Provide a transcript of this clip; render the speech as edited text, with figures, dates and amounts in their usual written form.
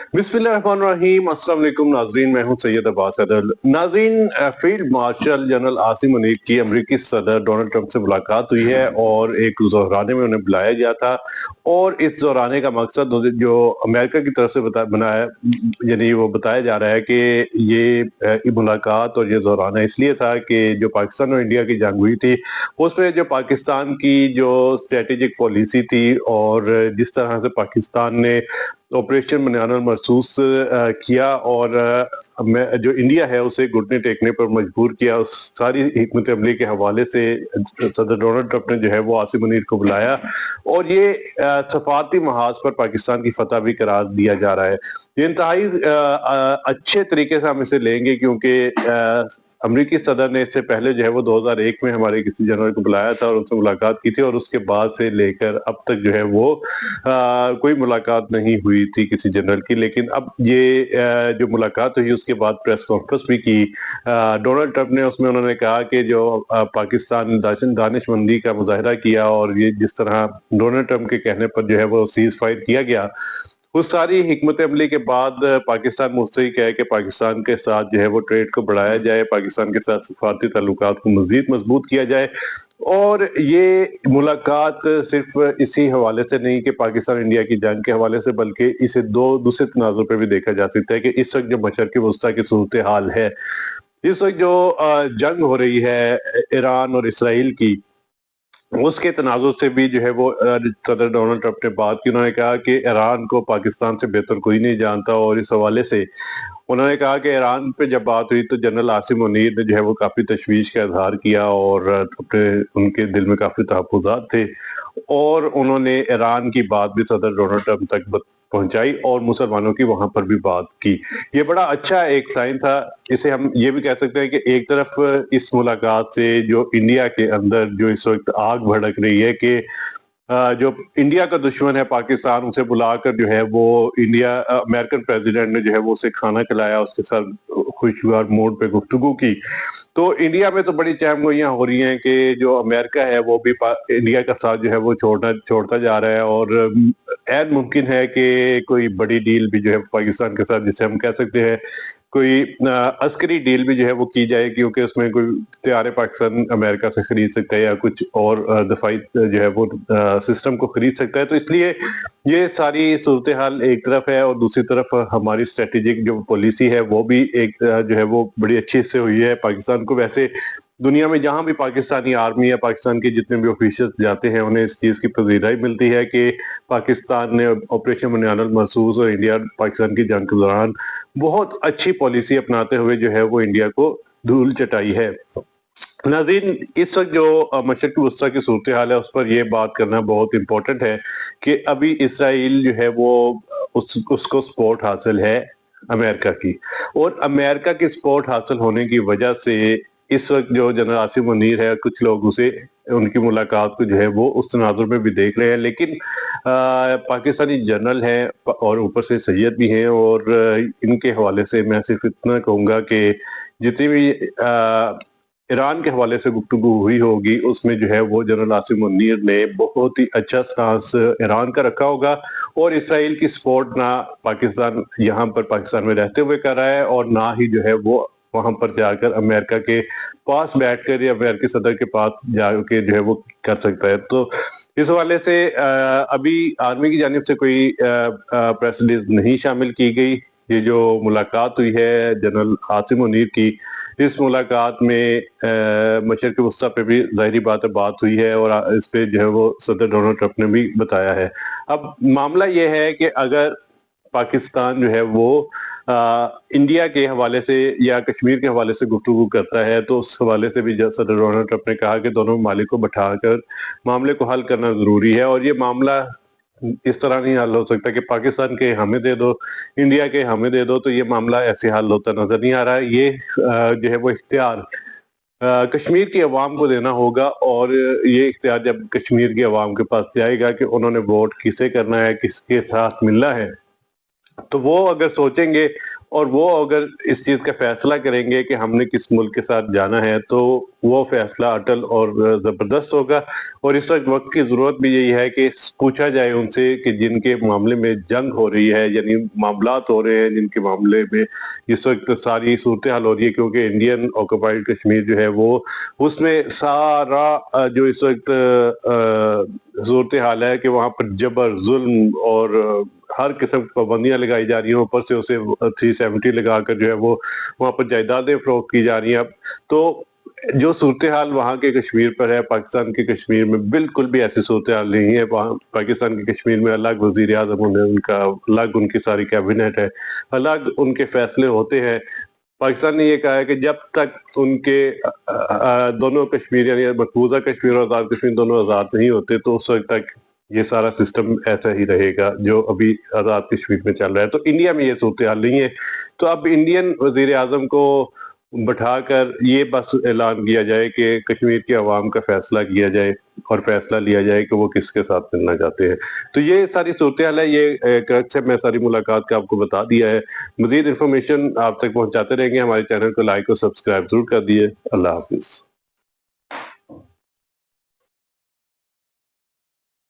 बिस्मिल्लाहिर्रहमानिर्रहीम। अस्सलाम वालेकुम नाजरीन, मैं हूं सैयद अब्बास अदल। नाजरीन, field marshal general Asim Munir की अमेरिकी सदर डोनाल्ड ट्रंप से मुलाकात हुई है और एक दोहराने में उन्हें बुलाया गया था। और इस दोहराने का मकसद जो अमेरिका की तरफ से बनाया, यानी वो बताया जा रहा है कि ये मुलाकात और ये दोहराना इसलिए था कि जो पाकिस्तान और इंडिया की जंग हुई थी उसमें जो पाकिस्तान की जो स्ट्रेटेजिक पॉलिसी थी और जिस तरह से पाकिस्तान ने ऑपरेशन मनियाना महसूस किया और जो इंडिया है उसे घुटने टेकने पर मजबूर किया, उस सारी हिकमत अमली के हवाले से सदर डोनाल्ड ट्रंप ने जो है वो आसिम मुनीर को बुलाया और ये सफारती महाज पर पाकिस्तान की फतह भी करार दिया जा रहा है। ये इंतहाई अच्छे तरीके से हम इसे लेंगे क्योंकि अमरीकी सदर ने इससे पहले जो है वो 2001 में हमारे किसी जनरल को बुलाया था और उनसे मुलाकात की थी और उसके बाद से लेकर अब तक जो है वो कोई मुलाकात नहीं हुई थी किसी जनरल की। लेकिन अब ये जो मुलाकात हुई उसके बाद प्रेस कॉन्फ्रेंस भी की डोनाल्ड ट्रंप ने। उसमें उन्होंने कहा कि जो पाकिस्तान दानिशमंदी का मुजाहरा किया और ये जिस तरह डोनाल्ड ट्रंप के कहने पर जो है वो सीज फायर किया गया, उस सारी हिकमत अमली के बाद पाकिस्तान मुस्तैद है कि पाकिस्तान के साथ जो है वो ट्रेड को बढ़ाया जाए, पाकिस्तान के साथ सफारती ताल्लुकात को मजीद मजबूत किया जाए। और ये मुलाकात सिर्फ इसी हवाले से नहीं कि पाकिस्तान इंडिया की जंग के हवाले से, बल्कि इसे दो दूसरे तनाजुर पे भी देखा जा सकता है कि इस वक्त जो मशरक़ी वस्ता की सूरत हाल है, इस वक्त जो जंग हो रही है ईरान और इसराइल की, उसके तनाजुर से भी जो है वो सदर डोनाल्ड ट्रंप ने बात की। उन्होंने कहा कि ईरान को पाकिस्तान से बेहतर कोई नहीं जानता और इस हवाले से उन्होंने कहा कि ईरान पे जब बात हुई तो जनरल आसिम मुनीर ने जो है वो काफी तशवीश का इजहार किया और अपने उनके दिल में काफी तहफ़्फ़ुज़ात थे और उन्होंने ईरान की बात भी सदर डोनाल्ड ट्रंप तक पहुंचाई और मुसलमानों की वहां पर भी बात की। ये बड़ा अच्छा एक साइन था। इसे हम ये भी कह सकते हैं कि एक तरफ इस मुलाकात से जो इंडिया के अंदर जो इस वक्त आग भड़क रही है कि जो इंडिया का दुश्मन है पाकिस्तान, उसे बुलाकर जो है वो इंडिया अमेरिकन प्रेसिडेंट ने जो है वो उसे खाना खिलाया, उसके साथ खुशगवार मोड पे गुफ्तगू की। तो इंडिया में तो बड़ी चहमगोइयां हो रही हैं कि जो अमेरिका है वो भी इंडिया का साथ जो है वो छोड़ता जा रहा है और ऐन मुमकिन है कि कोई बड़ी डील भी जो है पाकिस्तान के साथ, जिसे हम कह सकते हैं कोई अस्करी डील भी जो है वो की जाए, क्योंकि उसमें कोई तैयारे पाकिस्तान अमेरिका से खरीद सकता है या कुछ और दफाई जो है वो सिस्टम को खरीद सकता है। तो इसलिए ये सारी सूरत हाल एक तरफ है और दूसरी तरफ हमारी स्ट्रेटेजिक जो पॉलिसी है वो भी एक जो है वो बड़ी अच्छी से हुई है। पाकिस्तान को वैसे दुनिया में जहां भी पाकिस्तानी आर्मी या पाकिस्तान के जितने भी ऑफिशियल जाते हैं उन्हें इस चीज की पजीराई मिलती है कि पाकिस्तान ने ऑपरेशन मनियाना महसूस और इंडिया पाकिस्तान की जंग के दौरान बहुत अच्छी पॉलिसी अपनाते हुए जो है वो इंडिया को धूल चटाई है। नाज़रीन, इस वक्त जो मशरक़ी वस्ता की सूरत हाल है उस पर यह बात करना बहुत इम्पोर्टेंट है कि अभी इसराइल जो है वो उसको सपोर्ट हासिल है अमेरिका की, और अमेरिका की सपोर्ट हासिल होने की वजह से इस वक्त जो जनरल आसिम मुनीर है, कुछ लोग उसे उनकी मुलाकात को जो है वो उस तनाजुर में भी देख रहे हैं। लेकिन पाकिस्तानी जनरल हैं और ऊपर से सैयद भी हैं और इनके हवाले से मैं सिर्फ इतना कहूँगा कि जितनी भी ईरान के हवाले से गुफ्तगू हुई होगी उसमें जो है वो जनरल आसिम मुनीर ने बहुत ही अच्छा स्टांस ईरान का रखा होगा और इसराइल की सपोर्ट ना पाकिस्तान यहाँ पर पाकिस्तान में रहते हुए कर रहा है और ना ही जो है वो वहां पर जाकर अमेरिका के पास बैठकर या अमेरिकी सदर के पास जाके जो है वो कर सकता है। तो इस हवाले से अभी आर्मी की जानिब से कोई प्रेस रिलीज नहीं शामिल की गई। ये जो मुलाकात हुई है जनरल आसिम मुनीर की, इस मुलाकात में मशरक़ी वस्ता पे भी ज़ाहिरी बात हुई है और इस पे जो है वो सदर डोनाल्ड ट्रंप ने भी बताया है। अब मामला ये है कि अगर पाकिस्तान जो है वो इंडिया के हवाले से या कश्मीर के हवाले से गुफ्तगू करता है तो उस हवाले से भी सदर डोनाल्ड ट्रंप ने कहा कि दोनों ममालिक को बैठाकर मामले को हल करना जरूरी है और ये मामला इस तरह नहीं हल हो सकता कि पाकिस्तान के हमें दे दो, इंडिया के हमें दे दो, तो ये मामला ऐसे हल होता नजर नहीं आ रहा है। ये जो है वो इख्तियार कश्मीर की अवाम को देना होगा और ये इख्तियार जब कश्मीर की अवाम के पास जाएगा कि उन्होंने वोट किसे करना है, किसके साथ मिलना है, تو وہ اگر سوچیں گے اور وہ اگر اس چیز کا فیصلہ کریں گے کہ ہم نے کس ملک کے ساتھ جانا ہے تو وہ فیصلہ اٹل اور زبردست ہوگا. اور اس وقت کی ضرورت بھی یہی ہے کہ پوچھا جائے ان سے کہ جن کے معاملے میں جنگ ہو رہی ہے، یعنی معاملات ہو رہے ہیں جن کے معاملے میں اس وقت ساری صورتحال ہو رہی ہے، کیونکہ انڈین آکوپائیڈ کشمیر جو ہے وہ اس میں سارا جو اس وقت صورتحال ہے کہ وہاں پر جبر، ظلم اور ہر قسم کی پابندیاں لگائی جا رہی ہیں، اوپر سے اسے 370 لگا کر جو ہے وہ وہاں پر جائیدادیں فروخت کی جا رہی ہیں. اب تو جو صورتحال وہاں کے کشمیر پر ہے، پاکستان کے کشمیر میں بالکل بھی ایسی صورتحال نہیں ہے. وہاں پاکستان کے کشمیر میں الگ وزیر اعظم ان کا الگ ان کی ساری کیبنٹ ہے، الگ ان کے فیصلے ہوتے ہیں. پاکستان نے یہ کہا ہے کہ جب تک ان کے دونوں کشمیر یعنی مقبوضہ کشمیر اور آزاد کشمیر دونوں آزاد نہیں ہوتے تو اس وقت تک یہ سارا سسٹم ایسا ہی رہے گا جو ابھی آزاد کشمیر میں چل رہا ہے. تو انڈیا میں یہ صورتحال نہیں ہے. تو اب انڈین وزیر اعظم کو بٹھا کر یہ بس اعلان کیا جائے کہ کشمیر کے عوام کا فیصلہ کیا جائے اور فیصلہ لیا جائے کہ وہ کس کے ساتھ ملنا چاہتے ہیں. تو یہ ساری صورتحال ہے. یہ کریکٹ ہے، میں ساری ملاقات کا آپ کو بتا دیا ہے. مزید انفارمیشن آپ تک پہنچاتے رہیں گے. ہمارے چینل کو لائک اور سبسکرائب ضرور کر دیے. اللہ حافظ.